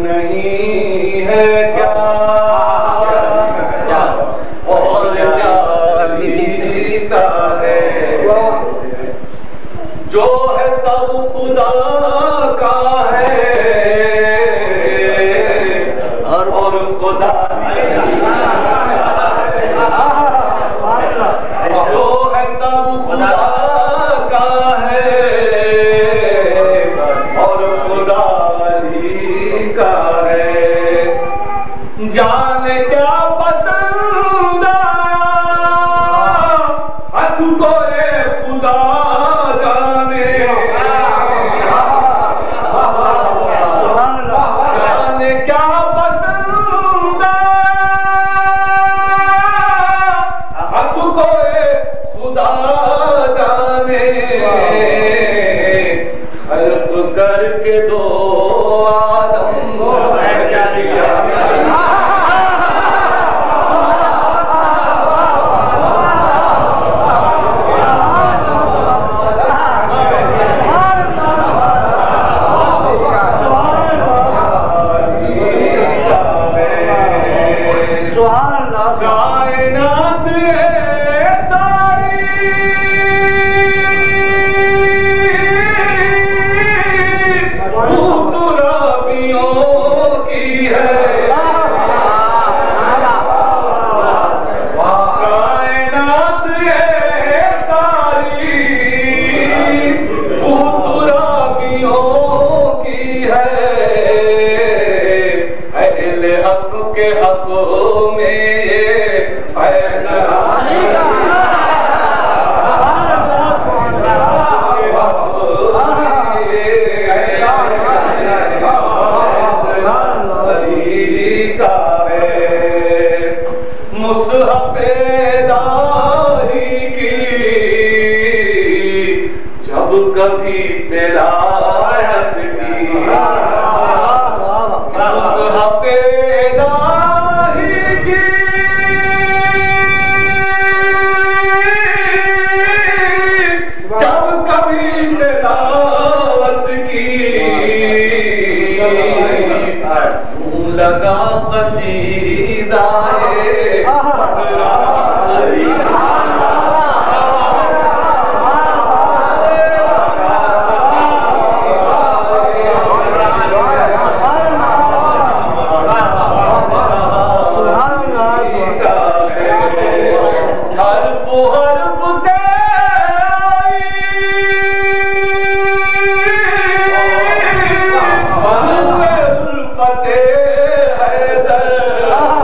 نہیں ہے کیا اور جاتا ہے جو ہے سب خدا کا ہے اور خدا جو ہے سب خدا کا ہے اور خدا کا ہے جانے کیا پسند حق کو خدا جانے جانے کیا پسند حق کو خدا جانے خلق کر کے دو کبھی تلاوت کی مصحف الہی کی جب کبھی تلاوت کی لگا قصیدہ حیدر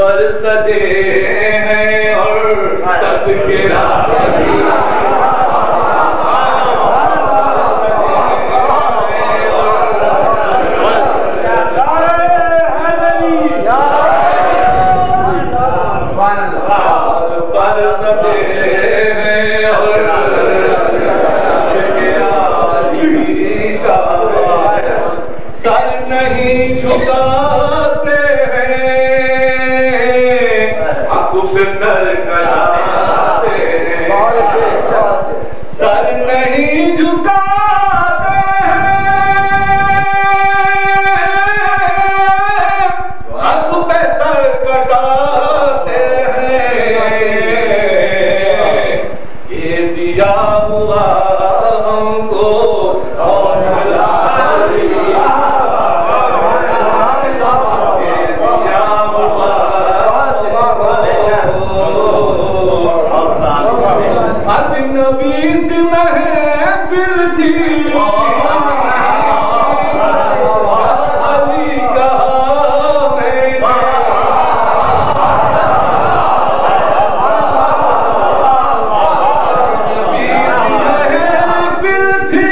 برستے ہیں اور تذکرہ سر نہیں جھکاتے ہیں حق پہ سر کڑھاتے ہیں سر نہیں جھکاتے ہیں حق پہ سر کٹاتے ہیں یہ دیا ہوا ہم کو اور نبی سے محفل تھی علی کہا میں نبی محفل تھی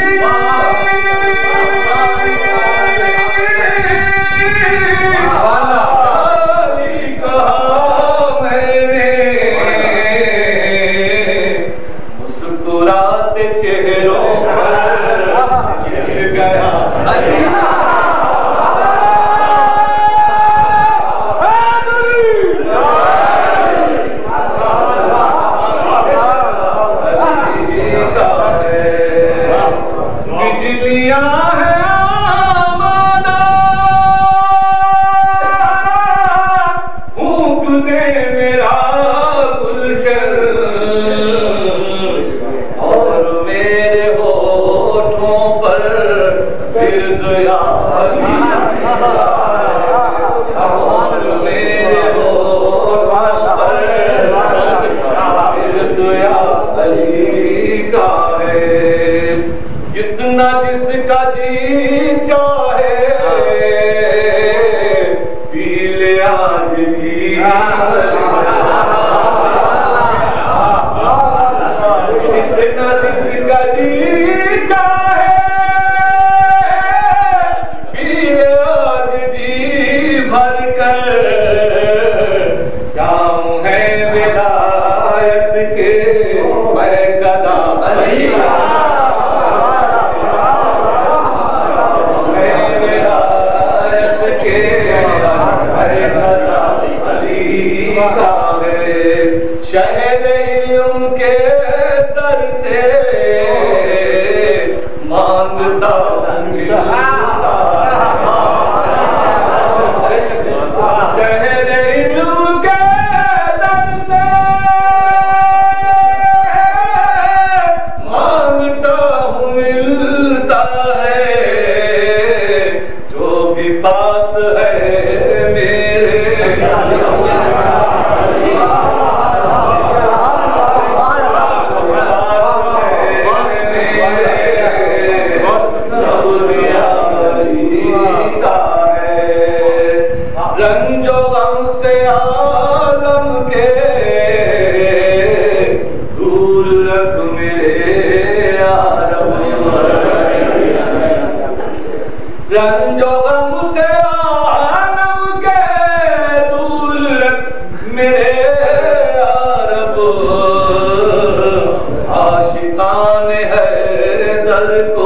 علی کہا میں نے مسکراتے چہروں پر گر گیا بجلیاں ہیں آمادہ پھونکنے میرا گلشن اور میرے ہونٹوں پر ورد یا علی اور میرے ہونٹوں پر ورد یا علی کا ہے جتنا جس کا جی چاہے پی لے آج بھی جتنا جس کا جی چاہے پی لے آج جی بھر کر جام ہے ولایت کے میں گدا علی شہر علم کے در سے مانگتا شہر علم کے در سے مانگتا ہوں ملتا ہے جو بھی پاس ہے میرے رنج و غم سے عالم کے دور رکھ میرے یارب رنج و غم سے عالم کے دور رکھ میرے یارب عاشقان ہے در کو